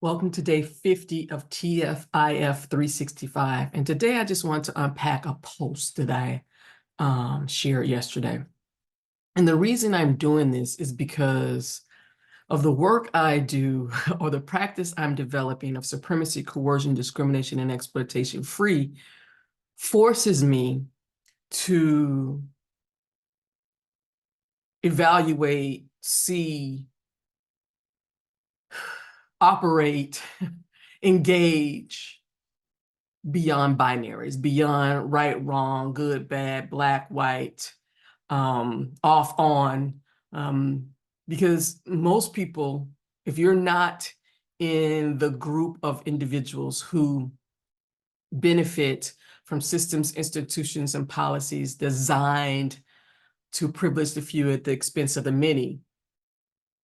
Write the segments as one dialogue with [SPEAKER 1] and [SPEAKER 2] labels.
[SPEAKER 1] Welcome to day 50 of TFIF 365. And today I just want to unpack a post that I shared yesterday. And the reason I'm doing this is because of the work I do or the practice I'm developing of supremacy, coercion, discrimination, and exploitation-free forces me to evaluate, see, operate, engage beyond binaries, beyond right, wrong, good, bad, black, white, off, on, because most people, if you're not in the group of individuals who benefit from systems, institutions, and policies designed to privilege the few at the expense of the many,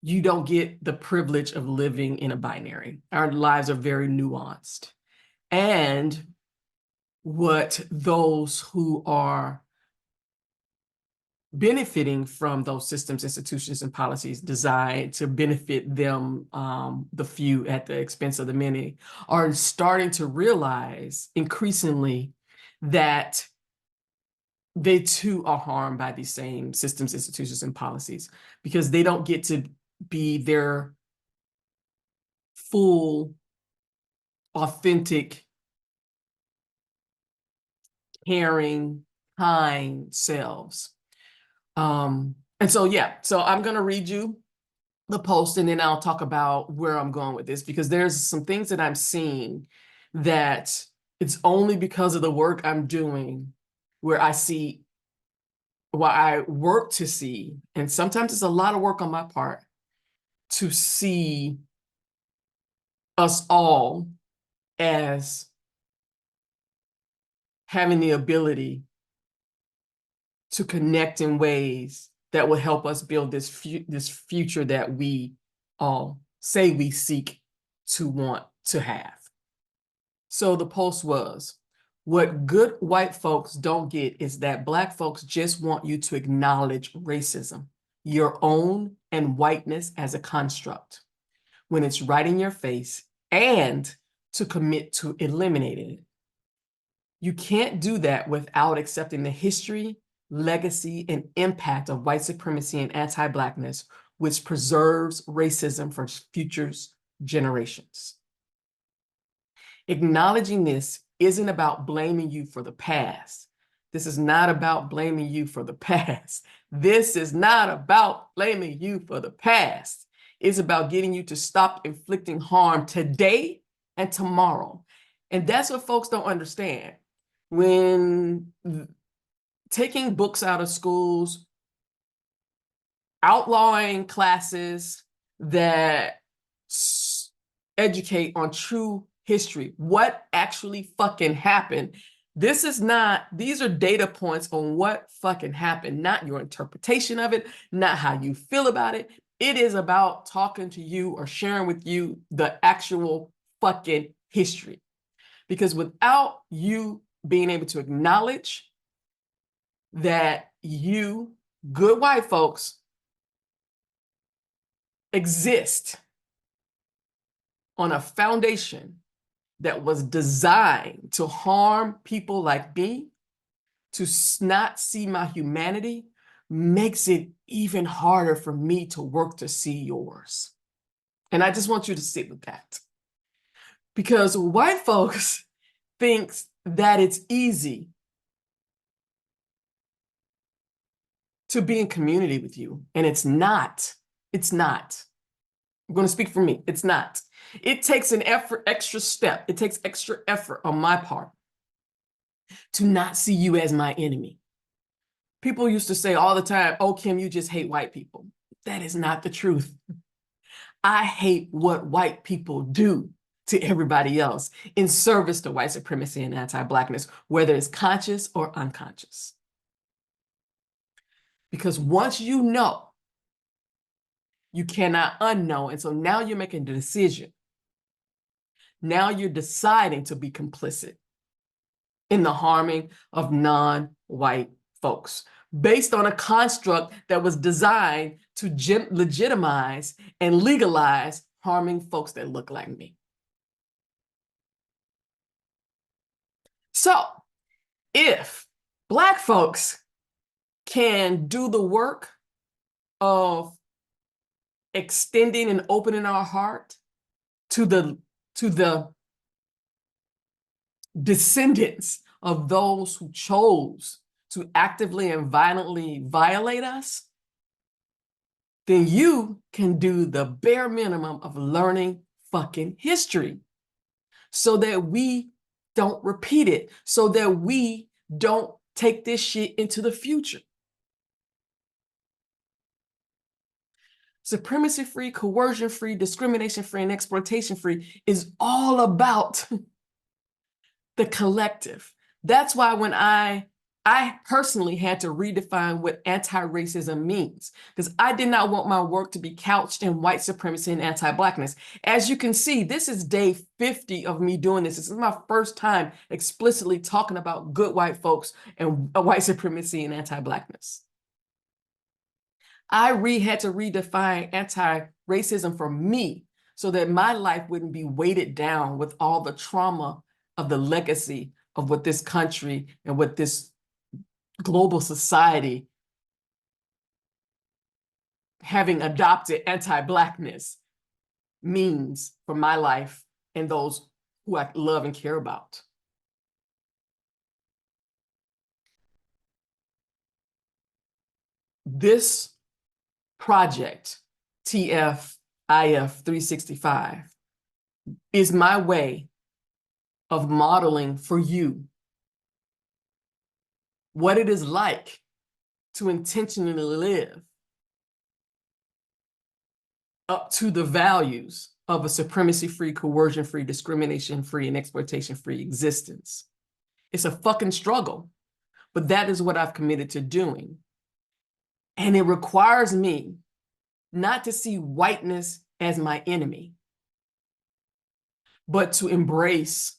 [SPEAKER 1] you don't get the privilege of living in a binary. Our lives are very nuanced. And what those who are benefiting from those systems, institutions, and policies designed to benefit them, the few at the expense of the many, are starting to realize increasingly that they too are harmed by these same systems, institutions, and policies, because they don't get to be their full, authentic, caring, kind selves. And so, yeah, so I'm going to read you the post and then I'll talk about where I'm going with this, because there's some things that I'm seeing that it's only because of the work I'm doing where I see what I work to see. And sometimes it's a lot of work on my part to see us all as having the ability to connect in ways that will help us build this future that we all say we seek to want to have. So the post was, what good white folks don't get is that Black folks just want you to acknowledge racism, your own and whiteness as a construct, when it's right in your face, and to commit to eliminating it. You can't do that without accepting the history, legacy, and impact of white supremacy and anti-Blackness, which preserves racism for future generations. Acknowledging this isn't about blaming you for the past. This is not about blaming you for the past. This is not about blaming you for the past. It's about getting you to stop inflicting harm today and tomorrow. And that's what folks don't understand. When taking books out of schools, outlawing classes that educate on true history, what actually fucking happened. These are data points on what fucking happened, not your interpretation of it, not how you feel about it. It is about talking to you or sharing with you the actual fucking history. Because without you being able to acknowledge that you, good white folks, exist on a foundation that was designed to harm people like me, to not see my humanity, makes it even harder for me to work to see yours. And I just want you to sit with that. Because white folks thinks that it's easy to be in community with you. And it's not. It's not. I'm going to speak for me. It's not. It takes an extra step. It takes extra effort on my part to not see you as my enemy. People used to say all the time, oh, Kim, you just hate white people. That is not the truth. I hate what white people do to everybody else in service to white supremacy and anti-Blackness, whether it's conscious or unconscious. Because once you know, you cannot unknow. And so now you're making the decision. Now you're deciding to be complicit in the harming of non-white folks based on a construct that was designed to legitimize and legalize harming folks that look like me. So if Black folks can do the work of extending and opening our heart to the descendants of those who chose to actively and violently violate us, then you can do the bare minimum of learning fucking history so that we don't repeat it, so that we don't take this shit into the future. Supremacy-free, coercion-free, discrimination-free, and exploitation-free is all about the collective. That's why when I personally had to redefine what anti-racism means, because I did not want my work to be couched in white supremacy and anti-Blackness. As you can see, this is day 50 of me doing this. This is my first time explicitly talking about good white folks and white supremacy and anti-Blackness. I had to redefine anti-racism for me so that my life wouldn't be weighted down with all the trauma of the legacy of what this country and what this global society, having adopted anti-Blackness, means for my life and those who I love and care about. This project, TFIF 365, is my way of modeling for you what it is like to intentionally live up to the values of a supremacy-free, coercion-free, discrimination-free, and exploitation-free existence. It's a fucking struggle, but that is what I've committed to doing. And it requires me not to see whiteness as my enemy, but to embrace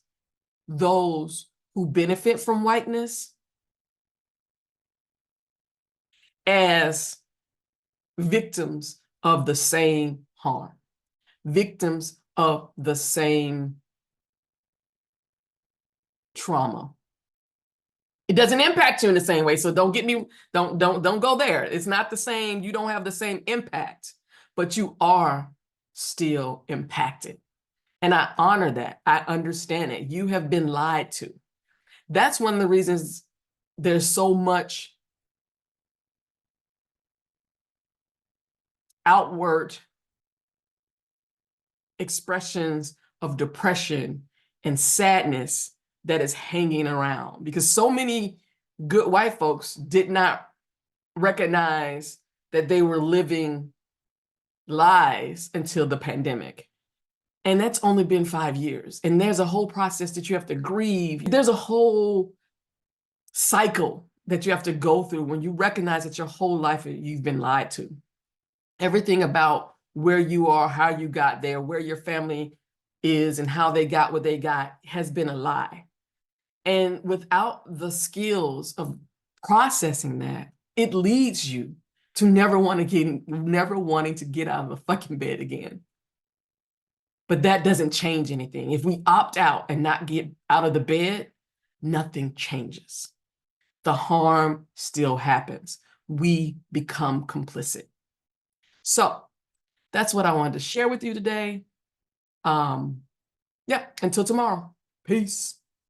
[SPEAKER 1] those who benefit from whiteness as victims of the same harm, victims of the same trauma. It doesn't impact you in the same way, so don't go there. It's not the same. You don't have the same impact, but you are still impacted. And I honor that. I understand it. You have been lied to. That's one of the reasons there's so much outward expressions of depression and sadness that is hanging around, because so many good white folks did not recognize that they were living lies until the pandemic. And that's only been 5 years. And there's a whole process that you have to grieve. There's a whole cycle that you have to go through when you recognize that your whole life you've been lied to. Everything about where you are, how you got there, where your family is, and how they got what they got has been a lie. And without the skills of processing that, it leads you to never wanting to get out of the fucking bed again. But that doesn't change anything. If we opt out and not get out of the bed, nothing changes. The harm still happens. We become complicit. So that's what I wanted to share with you today. Yeah, until tomorrow. Peace.